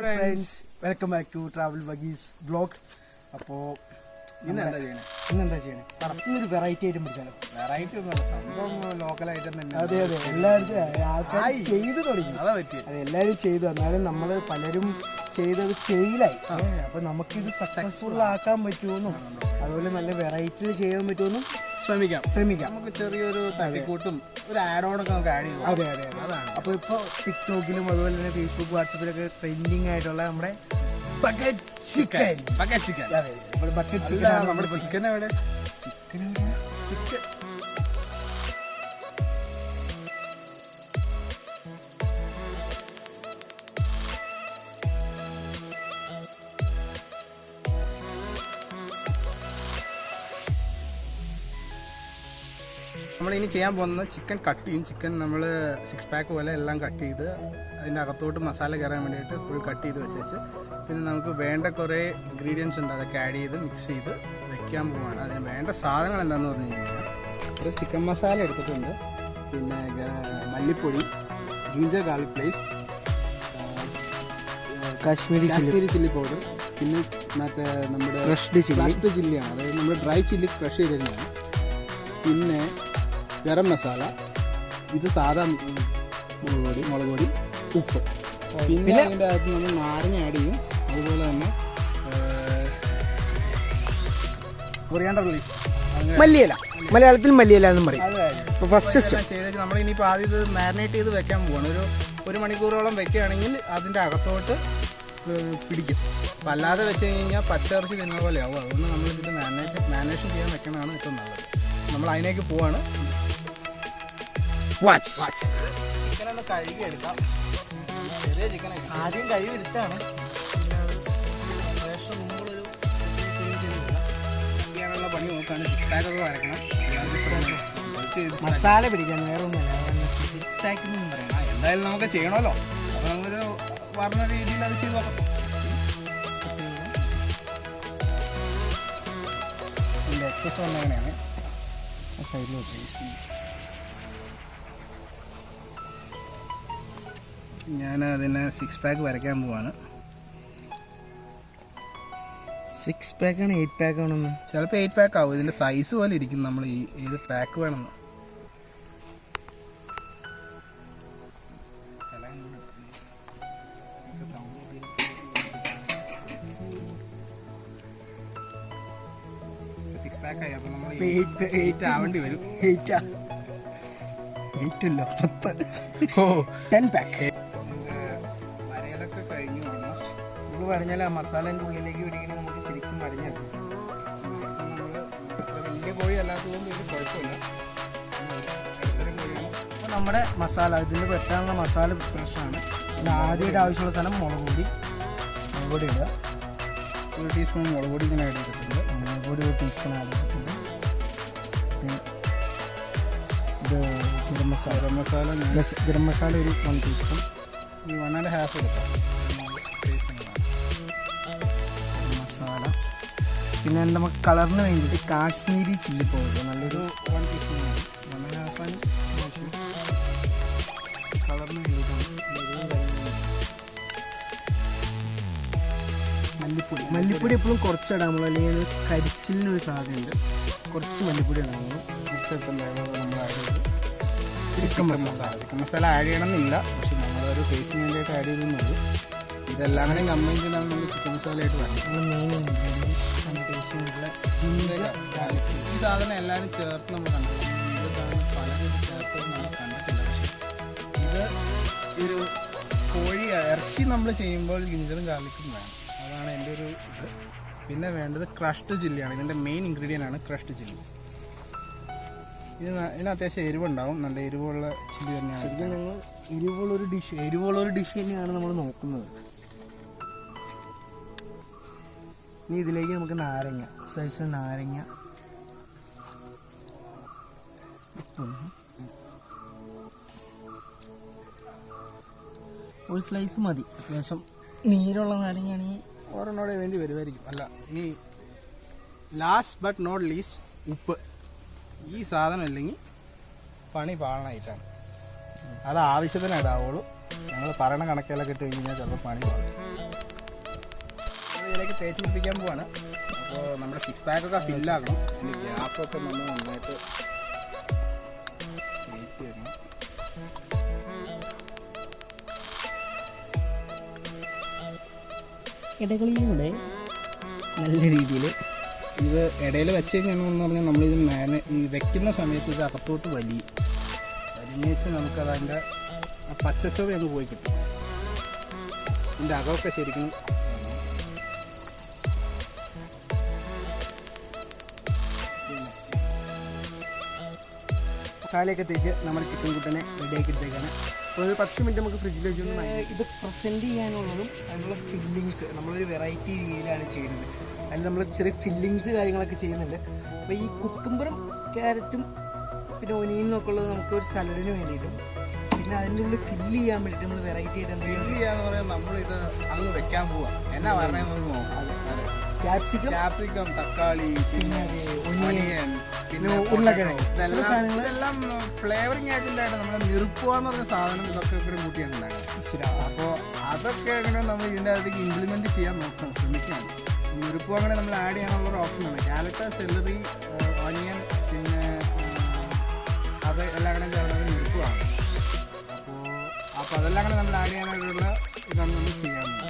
friends, welcome back to Travel Buggies vlog. അപ്പോൾ ഇന്നെന്താ ചെയ്യണേ? ഇന്നൊരു വെറൈറ്റി ഐറ്റം പിടിച്ചാലോ? വെറൈറ്റി ഒന്നും സംഭവം ലോക്കൽ ഐറ്റം തന്നെ. അതെ എല്ലാവരും ആൾക്കാർ ചെയ്ത് തുടങ്ങി. അതെ എല്ലാവരും ചെയ്തു. എന്നാലും നമ്മൾ പലരും ചെയ്തത് ഫെയിലായി. അപ്പൊ നമുക്കിത് സക്സസ്ഫുൾ ആക്കാൻ പറ്റുമെന്നും അതുപോലെ നല്ല വെറൈറ്റി ചെയ്യാൻ പറ്റുമെന്നും ശ്രമിക്കാം. നമുക്ക് ചെറിയൊരു തട്ടിക്കൂട്ടും ഒരു ആഡ് ഓണൊക്കെ നമുക്ക് ആഡ് ചെയ്യും. അതെ അതാണ്. അപ്പോൾ ഇപ്പോൾ ടിക്ടോക്കിലും അതുപോലെ തന്നെ ഫേസ്ബുക്ക് വാട്സപ്പിലൊക്കെ ട്രെൻഡിങ് ആയിട്ടുള്ള നമ്മുടെ ബക്കറ്റ് ചിക്കൻ. അതെ ബക്കറ്റ് ചിക്കൻ. നമ്മുടെ ചിക്കൻ എവിടെ? ചിക്കൻ നമ്മളിനി ചെയ്യാൻ പോകുന്നത് ചിക്കൻ കട്ട് ചെയ്യും. ചിക്കൻ നമ്മൾ 6 pack പോലെ എല്ലാം കട്ട് ചെയ്ത് അതിൻ്റെ അകത്തോട്ട് മസാല കയറാൻ വേണ്ടിയിട്ട് ഫുൾ കട്ട് ചെയ്ത് വെച്ചേച്ച് പിന്നെ നമുക്ക് വേണ്ട കുറേ ഇൻഗ്രീഡിയൻസ് ഉണ്ട്. അതൊക്കെ ആഡ് ചെയ്ത് മിക്സ് ചെയ്ത് വെക്കാൻ പോവാണ്. അതിന് വേണ്ട സാധനങ്ങൾ എന്താണെന്ന് പറഞ്ഞു കഴിഞ്ഞാൽ ഒരു ചിക്കൻ മസാല എടുത്തിട്ടുണ്ട്, പിന്നെ മല്ലിപ്പൊടി, ginger garlic paste, Kashmiri chilli powder, പിന്നെ മറ്റേ നമ്മുടെ ക്രഷ്ഡ് ചില്ലിയാണ്, അതായത് നമ്മുടെ ഡ്രൈ ചില്ലി ക്രഷ് ചെയ്തിരുന്നതാണ്, പിന്നെ ഗരം മസാല, ഇത് സാധാ മുളക് പൊടി, ഉപ്പ്, പിന്നെ അതിൻ്റെ അകത്ത് നമ്മൾ നാരങ്ങ ആഡ് ചെയ്യും. അതുപോലെ തന്നെ കൊറിയാണ്ടർ ലീഫ്, മല്ലിയില, മലയാളത്തിൽ മല്ലിയില എന്നും പറയും. ഫസ്റ്റ് ചെയ്തേച്ച് നമ്മൾ ഇനിയിപ്പോൾ ആദ്യം ഇത് മാരിനേറ്റ് ചെയ്ത് വെക്കാൻ പോവാണ്. ഒരു മണിക്കൂറോളം വെക്കുകയാണെങ്കിൽ അതിൻ്റെ അകത്തോട്ട് പിടിക്കും. അപ്പം അല്ലാതെ വെച്ച് കഴിഞ്ഞാൽ പച്ചിറച്ചി തിന്ന പോലെ ആവും. അതുകൊണ്ട് നമ്മളിത് മാരിനേഷൻ ചെയ്യാൻ വെക്കുന്നതാണ് ഏറ്റവും നല്ലത്. നമ്മൾ അതിനേക്ക് പോവാണ്. ചിക്കൻ ഒന്ന് കഴുകി എടുക്കാം. ചെറിയ ചിക്കൻ ആദ്യം കഴുകി എടുത്താണ്. ശേഷം മുമ്പൊരു ചെയ്യാനുള്ള പണി നോക്കുകയാണ്. 6 pack ഒക്കെ വരക്കണം. മസാല പിടിക്കാൻ വേറെ ഒന്നുമല്ല. 6 pack എന്നൊന്നും പറയാം. എന്തായാലും നമുക്ക് ചെയ്യണമല്ലോ. അപ്പോൾ നമുക്കൊരു പറഞ്ഞ രീതിയിൽ അത് ചെയ്ത് നോക്കാം. ഇതിൻ്റെ എക്സസ് വന്ന അങ്ങനെയാണ് സൈഡിൽ വെച്ച് ഞാൻ അതിനെ 6 pack വരയ്ക്കാൻ പോവാണ്. 6 pack ആണ് 8 pack ആണെന്ന്? ചിലപ്പോൾ 8 pack ആവും. ഇതിൻ്റെ സൈസ് പോലെ ഇരിക്കും നമ്മൾ ഏത് പാക്ക് വേണമെന്ന്. അപ്പോൾ നമ്മൾ 8 ആവേണ്ടി വരും. 10 pack വരയിലൊക്കെ കഴിഞ്ഞു. ഇത് പറഞ്ഞാൽ ആ മസാലേൻ്റെ ഉള്ളിലേക്ക് പിടിക്കണമെങ്കിൽ നമുക്ക് ശരിക്കും അറിഞ്ഞത്. നമ്മൾ വലിയ കോഴി അല്ലാത്തതുകൊണ്ട് ഇത് കുഴപ്പമില്ല. അപ്പോൾ നമ്മുടെ മസാല ഇതിന് പറ്റാനുള്ള മസാല പ്രിപ്പറേഷനാണ്. പിന്നെ ആദ്യമായിട്ട് ആവശ്യമുള്ള സാധനം മുളക് പൊടി ഇടുക. 1 ടീസ്പൂൺ മുളക് പൊടി ഇങ്ങനെ ആഡ് ചെയ്തിട്ടുണ്ട്. മുളക് പൊടി 1 ടീസ്പൂൺ ആഡ് ചെയ്തിട്ടുണ്ട്. ഇത് ഗരം മസാല ഒരു 1 ടീസ്പൂൺ, 1.5 എടുക്കാം മസാല. പിന്നെ നമുക്ക് കളറിന് വേണ്ടിയിട്ട് കാശ്മീരി ചില്ലി പൗഡർ നല്ലൊരു 1 ടീസ്പൂൺ, 1.5 കളറിന് വേണ്ടിയിട്ടാണ്. മല്ലിപ്പൊടി എപ്പോഴും കുറച്ചിടാമോ, അല്ലെങ്കിൽ കരിച്ചിലിനൊരു സാധ്യതയുണ്ട്. കുറച്ച് മല്ലിപ്പൊടി ഇടാമോ, കുറച്ചെടുത്തുണ്ടാകുമ്പോൾ നമ്മൾ ആഡ് ചെയ്ത് ചിക്കൻ മസാല ആഡ് ചെയ്യണമെന്നില്ല. പക്ഷെ നമ്മളൊരു ടേസ്റ്റിന് വേണ്ടിയിട്ട് ആഡ് ചെയ്തെന്നുള്ളൂ. ഇതെല്ലാം കൂടെ കമ്പൈൻ ചെയ്താൽ നമുക്ക് ചിക്കൻ മസാലയായിട്ട് വരണം. മെയിൻ ഇൻഗ്രീഡിയൻസ് ടേസ്റ്റിനുള്ള ജിഞ്ചർ ഗാർലിക്. ഈ സാധനം എല്ലാവരും ചേർത്ത് നമ്മൾ കണ്ടിട്ടുണ്ട്. ഇതാണ് പലരും ചേർത്ത് നമ്മൾ കണ്ടിട്ടില്ല. പക്ഷേ ഒരു കോഴി ഇറച്ചി നമ്മൾ ചെയ്യുമ്പോൾ ജിഞ്ചറും ഗാർലിക്കും വേണം. അതാണ് എൻ്റെ ഒരു ഇത്. പിന്നെ വേണ്ടത് ക്രഷ്ഡ് ചില്ലിയാണ്. ഇതിൻ്റെ മെയിൻ ഇൻഗ്രീഡിയൻ്റ് ആണ് ക്രഷ്ഡ് ചില്ലി. ഇതിന് അത്യാവശ്യം എരിവുണ്ടാവും. നല്ല എരിവുള്ള ചില്ലി തന്നെയാണ്. ശരിക്കും ഞങ്ങൾ എരിവുള്ളൊരു ഡിഷ് തന്നെയാണ് നമ്മൾ നോക്കുന്നത്. ഇനി ഇതിലേക്ക് നമുക്ക് നാരങ്ങ, സൈസ് നാരങ്ങ, ഒരു സ്ലൈസ് മതി. അത്യാവശ്യം നീരുള്ള നാരങ്ങയാണെങ്കിൽ ഒരെണ്ണോടെ വേണ്ടി വരുമായിരിക്കും. അല്ല, ഇനി ലാസ്റ്റ് ബട്ട് നോട്ട് ലീസ്റ്റ് ഉപ്പ്. ഈ സാധനം ഇല്ലെങ്കിൽ പണി പാളണമായിട്ടാണ്. അത് ആവശ്യത്തിന് ഇടാവുള്ളൂ. ഞങ്ങൾ പറയണ കണക്കെല്ലാം ഇട്ട് കഴിഞ്ഞാൽ ചിലപ്പോൾ പണി പാടും. ഇതിലേക്ക് തേച്ച് പിടിപ്പിക്കാൻ പോവാണ്. അപ്പോൾ നമ്മുടെ 6 പാക്കൊക്കെ ഫില്ലാക്കണം. അതിൻ്റെ ഗ്യാപ്പൊക്കെ നമ്മൾ നന്നായിട്ട് വെയിറ്റ് ചെയ്യണം. ഇടകളിലൂടെ നല്ല രീതിയിൽ ഇത് ഇടയിൽ വെച്ച് കഴിഞ്ഞാൽ പറഞ്ഞാൽ നമ്മളിത് ഈ വെക്കുന്ന സമയത്ത് ഇത് അകത്തോട്ട് വലിഞ്ഞ് വെച്ച് നമുക്കത് അതിൻ്റെ പച്ചച്ചൊവ അങ്ങ് പോയി കിട്ടും. ഇതിൻ്റെ അകമൊക്കെ ശരിക്കും മസാലയൊക്കെ തേച്ച് നമ്മുടെ ചിക്കൻ കുട്ടനെ റെഡിയാക്കി എടുത്തേക്കാണ്. അപ്പോൾ ഒരു 10 മിനിറ്റ് നമുക്ക് ഫ്രിഡ്ജിൽ വെച്ചൊന്ന് ഇത് പ്രസൻറ്റ് ചെയ്യാനുള്ളതും അതിനുള്ള ഫില്ലിങ്സ് നമ്മളൊരു വെറൈറ്റി രീതിയിലാണ് ചെയ്യുന്നത്. അതിൽ നമ്മൾ ചെറിയ ഫില്ലിങ്സ് കാര്യങ്ങളൊക്കെ ചെയ്യുന്നുണ്ട്. അപ്പോൾ ഈ കുക്കുംബറും ക്യാരറ്റും പിന്നെ ഒനിയനും ഒക്കെ ഉള്ളത് നമുക്ക് ഒരു സലഡിന് വേണ്ടിയിട്ടും പിന്നെ അതിൻ്റെ ഉള്ളിൽ ഫില്ല് ചെയ്യാൻ വേണ്ടിയിട്ട് നമ്മൾ വെറൈറ്റി ആയിട്ട് എന്തെങ്കിലും ചെയ്യാന്ന് പറയാൻ നമ്മളിത് അങ്ങ് വെക്കാൻ പോവാം. എന്നാ പറഞ്ഞത് നമുക്ക് നോക്കാം. ക്യാപ്സിക്കം, തക്കാളി, പിന്നെ ഒനിയൻ, പിന്നെ ഉരുളക്കിഴങ്ങ്, ഇതെല്ലാം ഫ്ലേവറിങ് ആയിട്ടുണ്ടായിട്ട് നമ്മൾ നിറുപ്പുകയെന്ന് പറഞ്ഞ സാധനം ഇതൊക്കെ ഇവിടെ കൂട്ടിയിട്ടുണ്ടാകും. അപ്പോൾ അതൊക്കെ എങ്ങനെ നമ്മൾ ഇതിൻ്റെ അകത്തേക്ക് ഇംപ്ലിമെൻറ്റ് ചെയ്യാൻ നോക്കണം, ശ്രമിക്കണം. നിറുപ്പ് അങ്ങനെ നമ്മൾ ആഡ് ചെയ്യാനുള്ളൊരു ഓപ്ഷനാണ്. ക്യാരറ്റ്, സെലറി, ഓനിയൻ, പിന്നെ അത് എല്ലാം അങ്ങനെ ചേർന്നത് നിറുപ്പുമാണ്. അപ്പോൾ അതെല്ലാം അങ്ങനെ നമ്മൾ ആഡ് ചെയ്യാനായിട്ടുള്ള ഇതാണ് നമ്മൾ ചെയ്യാറുള്ളത്.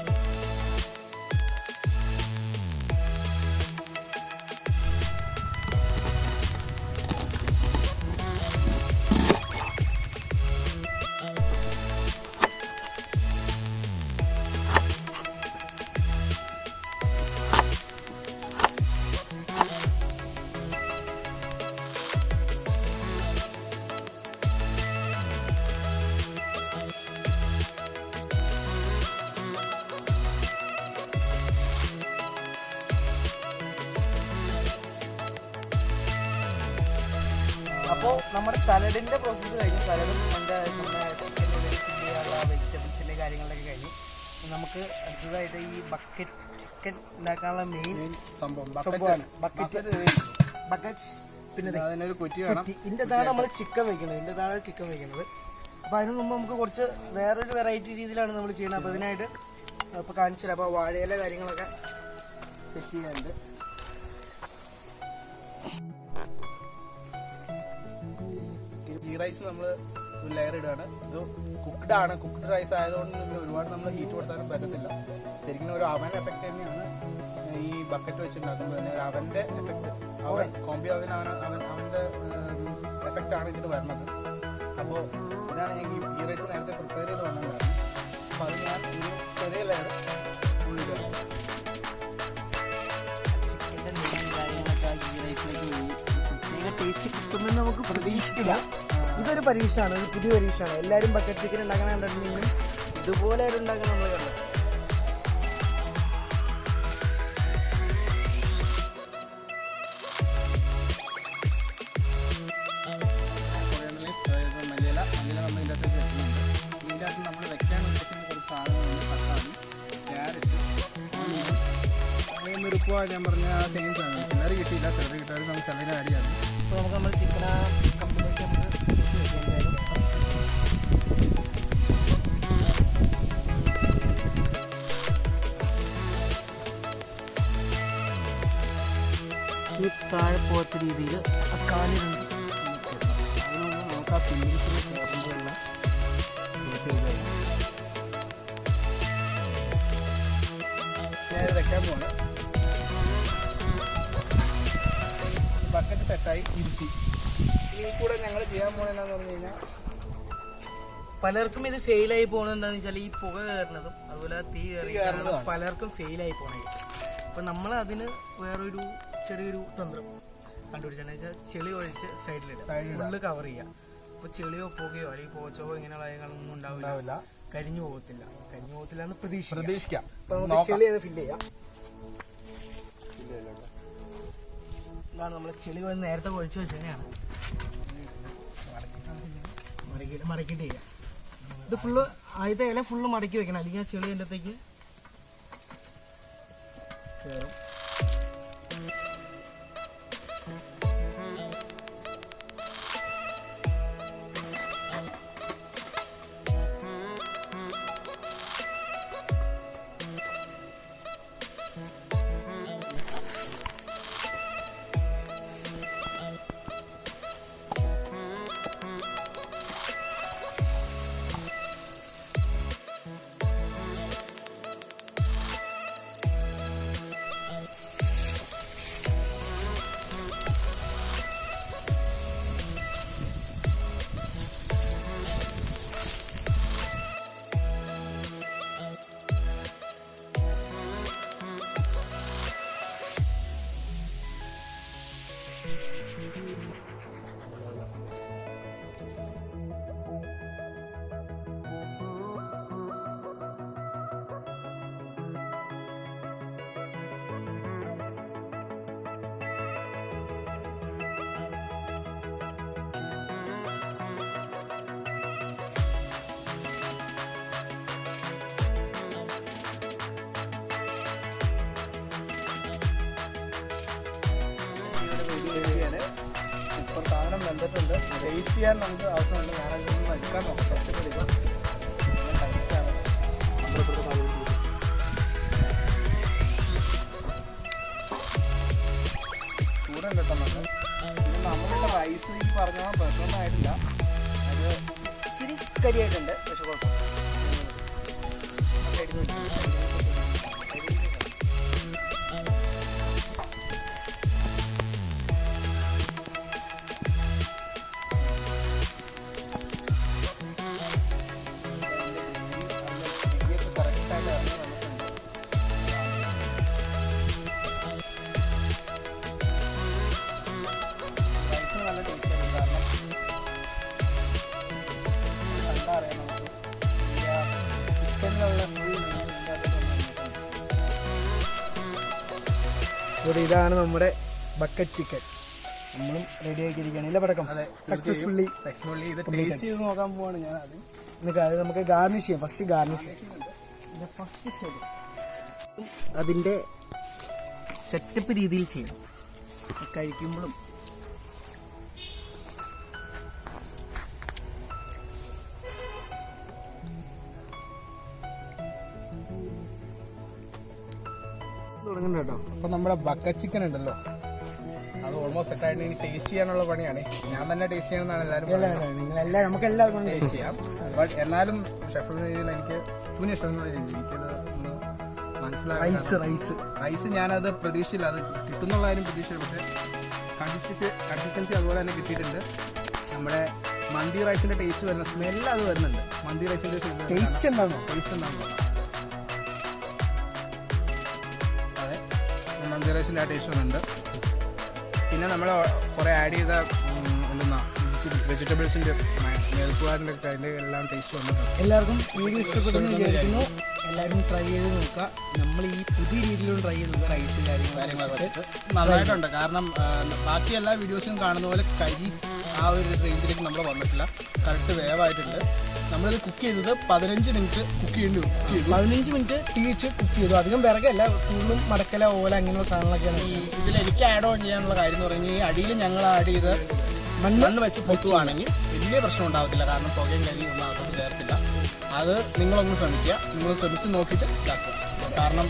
അപ്പോൾ നമ്മുടെ സലഡിൻ്റെ പ്രോസസ്സ് കഴിഞ്ഞു. സലഡും നമ്മുടെ ചിക്കൻ്റെ ഫില്ല് ചെയ്യാനുള്ള വെജിറ്റബിൾസിൻ്റെ കാര്യങ്ങളൊക്കെ കഴിഞ്ഞു. നമുക്ക് അടുത്തതായിട്ട് ഈ ചിക്കൻ ഉണ്ടാക്കാനുള്ള മെയിൻ സംഭവമാണ് ബക്കറ്റ്. പിന്നെ അതിനൊരു കുറ്റി വേണം. ഇതിൻ്റെ അതാണ് നമ്മൾ ചിക്കൻ വയ്ക്കുന്നത്. അപ്പോൾ അതിന് മുമ്പ് നമുക്ക് കുറച്ച് വേറൊരു വെറൈറ്റി രീതിയിലാണ് നമ്മൾ ചെയ്യുന്നത്. അപ്പോൾ അതിനായിട്ട് ഇപ്പോൾ കാണിച്ചു തരാം. അപ്പോൾ വാഴയില കാര്യങ്ങളൊക്കെ സെറ്റ് ചെയ്യാനുണ്ട്. ഗീ റൈസ് നമ്മൾ ഒരു ലെയർ ഇടുകയാണ്. ഇത് കുക്ക്ഡ് റൈസ് ആയതുകൊണ്ട് ഒരുപാട് നമ്മൾ ഹീറ്റ് കൊടുത്താലും പറ്റത്തില്ല. ശരിക്കും ഒരു അവൻ എഫക്റ്റ് തന്നെയാണ് ഈ ബക്കറ്റ് വെച്ചുണ്ടാക്കുമ്പോൾ തന്നെ. ഒരു അവൻ്റെ എഫക്റ്റ്, കോമ്പി അവൻ്റെ എഫക്റ്റാണ് ഇതിന് വരുന്നത്. അപ്പോൾ ഇതാണ് ഞാൻ ഗീ റൈസ് നേരത്തെ പ്രിപ്പയർ ചെയ്ത് വന്നത്. അപ്പോൾ അത് ഞാൻ ഒരു ചെറിയ ലെയർ ഉള്ളിടുകയാണ്. ചിക്കൻ്റെ കാര്യങ്ങളൊക്കെ ഗീ റൈസിലേക്ക് പോയി പ്രത്യേക ടേസ്റ്റ് കിട്ടുമെന്ന് നമുക്ക് പ്രതീക്ഷിക്കില്ല. ഇതൊരു പരീക്ഷണമാണ്, ഒരു പുതിയ പരീക്ഷണമാണ്. എല്ലാവരും ബക്കറ്റ് ചിക്കൻ ഉണ്ടാക്കാൻ കണ്ടിട്ടുണ്ടെങ്കിലും ഇതുപോലെ ഉണ്ടാക്കാൻ നമ്മൾ കണ്ടത്. മല്ലിയില നമ്മൾ ഇതിൻ്റെ അകത്തേക്ക് വെക്കുന്നുണ്ട്. ഇതിൻ്റെ അകത്ത് നമ്മൾ വെക്കാൻ ഉദ്ദേശിക്കുന്ന കുറച്ച് സാധനങ്ങളുണ്ട്. തക്കാളി, ക്യാരറ്റ്, ഓണിയൻ, നിറുപ്പ ഞാൻ പറഞ്ഞ ആ സെയിം സാധനം. സെലറി കിട്ടിയില്ല, സെലറി കിട്ടാതെ നമുക്ക് സെലറി ആഡ് ചെയ്യാം. അപ്പോൾ നമുക്ക് നമ്മൾ ചിക്കൻ ആ കമ്പിലേക്ക് നമുക്ക് ഈ താഴെ പോകാത്ത രീതിയിൽ ആ കാലിലുണ്ട്. അതിനുള്ള നമുക്ക് ആ ഫില്ലിങ്സിൽ കയറുമ്പോഴെല്ലാം ഞാൻ വെക്കാൻ പോകണം. ബക്കറ്റ് സെറ്റായി ഇരുത്തി. ഇതിൽ കൂടെ ഞങ്ങൾ ചെയ്യാൻ പോകുന്നതെന്ന് പറഞ്ഞു കഴിഞ്ഞാൽ പലർക്കും ഇത് ഫെയിലായി പോകുന്നതെന്താണെന്ന് വെച്ചാൽ ഈ പുക കയറുന്നതും അതുപോലെ തീ കയറുന്നതും പലർക്കും ഫെയിലായി പോകണത്. അപ്പം നമ്മൾ അതിന് വേറൊരു ചെറിയൊരു തന്ത്രം കണ്ടുപിടിച്ചതെന്ന് വെച്ചാൽ ചെളി ഒഴിച്ച് സൈഡിലിടുക, ഫുള്ള് കവർ ചെയ്യുക. അപ്പോൾ ചെളിയോ പുകയോ അല്ലെങ്കിൽ പോച്ചോ ഇങ്ങനെയുള്ള കാര്യങ്ങളൊന്നും ഉണ്ടാവില്ല, കരിഞ്ഞു പോകത്തില്ല എന്ന് പ്രതീക്ഷിക്കാം. അപ്പോൾ നമുക്ക് ചെളി അത് ഫില്ല് ചെയ്യാം. ഇതാണ് നമ്മൾ ചെളി നേരത്തെ ഒഴിച്ച് വെച്ച് തന്നെയാണ് മടക്കിയിട്ട് ചെയ്യുക. ഇത് ഫുള്ള് ആദ്യത്തെ ഇല ഫുള്ള് മടക്കി വെക്കണം, അല്ലെങ്കിൽ ആ ചെളി അതിൻ്റെ അകത്തേക്ക് കയറും. അപ്പോൾ സാധനം വെന്തിട്ടുണ്ട്. ടേസ്റ്റ് ചെയ്യാൻ നമുക്ക് ആവശ്യമുണ്ട്. ഞാനതൊന്നും എടുക്കാൻ നോക്കാം. കഷ്ടപ്പെടുക കഴിക്കാണ് ചൂടുണ്ട് കേട്ടോ. പിന്നെ നമ്മളുടെ റൈസ് ഈ പറഞ്ഞാൽ പെർഫെക്റ്റ് ആയിട്ടില്ല. അത് ഇച്ചിരി കരിയായിട്ടുണ്ട്. പക്ഷെ കുഴപ്പമില്ല. ഇവിടെ ഇതാണ് നമ്മുടെ ബക്കറ്റ് ചിക്കൻ. നമ്മളും റെഡി ആക്കിയിരിക്കുകയാണ്. ഇല്ല പടക്കം സക്സസ്ഫുള്ളി ഇത് ടേസ്റ്റ് ചെയ്ത് നോക്കാൻ പോവാണ് ഞാൻ. അത് നമുക്ക് ഗാർണിഷ് ചെയ്യാം. ഫസ്റ്റ് ഗാർണിഷ് അതിൻ്റെ സെറ്റപ്പ് രീതിയിൽ ചെയ്യണം. കഴിക്കുമ്പോഴും തുടങ്ങണ്ട കേട്ടോ. അപ്പം നമ്മുടെ ബക്കറ്റ് ചിക്കൻ ഉണ്ടല്ലോ, അത് ഓൾമോസ്റ്റ് സെറ്റായിട്ട് ഇനി ടേസ്റ്റ് ചെയ്യാനുള്ള പണിയാണ്. ഞാൻ തന്നെ ടേസ്റ്റ് ചെയ്യണമെന്നാണ് എല്ലാവരും. നമുക്ക് എല്ലാവർക്കും ടേസ്റ്റ് ചെയ്യാം. ബട്ട് എന്നാലും ഷെഫിൽ രീതിയിൽ എനിക്ക് ഇവന് ഇഷ്ടമുള്ള രീതി എനിക്കത് ഒന്ന് മനസ്സിലായി. റൈസ് ഞാനത് പ്രതീക്ഷയില്ല, അത് കിട്ടുന്നുള്ള കാര്യം പ്രതീക്ഷയില്ല. പക്ഷേ കൺസിസ്റ്റൻസി അതുപോലെ തന്നെ കിട്ടിയിട്ടുണ്ട്. നമ്മുടെ മന്തി റൈസിൻ്റെ ടേസ്റ്റ് വരുന്ന സ്മെല്ല് അത് വരുന്നുണ്ട്. മന്തി റൈസിൻ്റെ ടേസ്റ്റ് എന്താണോ? അതെ, മന്തി റൈസിൻ്റെ ആ ടേസ്റ്റ് വരുന്നുണ്ട്. പിന്നെ നമ്മൾ കുറേ ആഡ് ചെയ്ത എന്തെന്നാ വെജിറ്റബിൾസിൻ്റെ മെഴുക്കുകാരൻ്റെ ഒക്കെ അതിൻ്റെ എല്ലാം ടേസ്റ്റ് വന്നിട്ടുണ്ട്. എല്ലാവർക്കും വീഡിയോ ഇഷ്ടപ്പെടുന്നു വിചാരിക്കുന്നു. എല്ലാവരും ട്രൈ ചെയ്ത് നോക്കുക. നമ്മൾ ഈ പുതിയ രീതിയിലും ട്രൈ ചെയ്യുന്നത് റൈസ് കാര്യങ്ങളൊക്കെ നന്നായിട്ടുണ്ട്. കാരണം ബാക്കി എല്ലാ വീഡിയോസിലും കാണുന്ന പോലെ കരി ആ ഒരു റേഞ്ചിലേക്ക് നമ്മൾ വന്നിട്ടില്ല. കറക്റ്റ് വേവായിട്ടുണ്ട്. നമ്മളിത് കുക്ക് ചെയ്തത് 15 മിനിറ്റ് കുക്ക് ചെയ്യേണ്ടി വരും. 15 മിനിറ്റ് തീച്ച് കുക്ക് ചെയ്തു. അധികം വിറകല്ല, കൂടുതലും മടക്കല ഓല അങ്ങനെയുള്ള സാധനങ്ങളൊക്കെയാണ്. ഇതിൽ എനിക്ക് ആഡ് ഓൺ ചെയ്യാനുള്ള കാര്യം എന്ന് പറഞ്ഞാൽ ഈ അടിയിൽ ഞങ്ങൾ ആഡ് ചെയ്ത് മണ്ണ് വെച്ച് പൊട്ടുവാണെങ്കിൽ വലിയ പ്രശ്നം ഉണ്ടാകത്തില്ല. കാരണം പുകയും കരിയും ഒന്നും അകത്തോട്ട് ചേർത്തില്ല. അത് നിങ്ങളൊന്ന് ശ്രമിക്കുക. നിങ്ങൾ ശ്രമിച്ച് നോക്കിയിട്ട് ഇതാക്കുക. കാരണം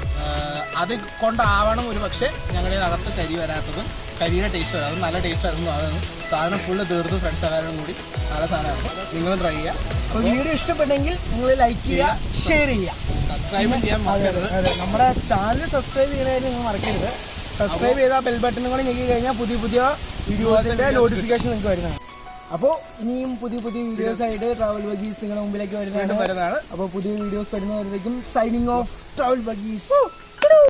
അത് കൊണ്ടാവണം ഒരു പക്ഷേ ഞങ്ങളുടെ അകത്ത് കരി വരാത്തത്. കരിയുടെ ടേസ്റ്റ് വരാം. അത് നല്ല ടേസ്റ്റ് ആയിരുന്നു. അതാണ് സാധനം ഫുള്ള് തീർത്തും ഫ്രണ്ട്സ് എല്ലാവരും കൂടി നല്ല സാധനമാണ്. നിങ്ങളും ട്രൈ ചെയ്യുക. അപ്പോൾ വീഡിയോ ഇഷ്ടപ്പെട്ടെങ്കിൽ നിങ്ങൾ ലൈക്ക് ചെയ്യുക, ഷെയർ ചെയ്യുക, സബ്സ്ക്രൈബ് ചെയ്യാൻ മറക്കരുത്. നമ്മുടെ ചാനൽ സബ്സ്ക്രൈബ് ചെയ്യാനായിട്ട് നിങ്ങൾ മറക്കരുത്. സബ്സ്ക്രൈബ് ചെയ്താൽ ബെൽ ബട്ടണും കൂടി ഞെക്കി കഴിഞ്ഞാൽ പുതിയ പുതിയ വീഡിയോസിൻ്റെ നോട്ടിഫിക്കേഷൻ നിങ്ങൾക്ക് വരുന്നതാണ്. അപ്പോൾ ഇനിയും പുതിയ പുതിയ വീഡിയോസ് ആയിട്ട് ട്രാവൽ ബഗീസ് നിങ്ങളുടെ മുമ്പിലേക്ക് വരുന്നതാണ്. അപ്പോൾ പുതിയ വീഡിയോസ് വരുന്നവരേക്കും സൈനിങ് ഓഫ് ട്രാവൽ ബഗീസ്.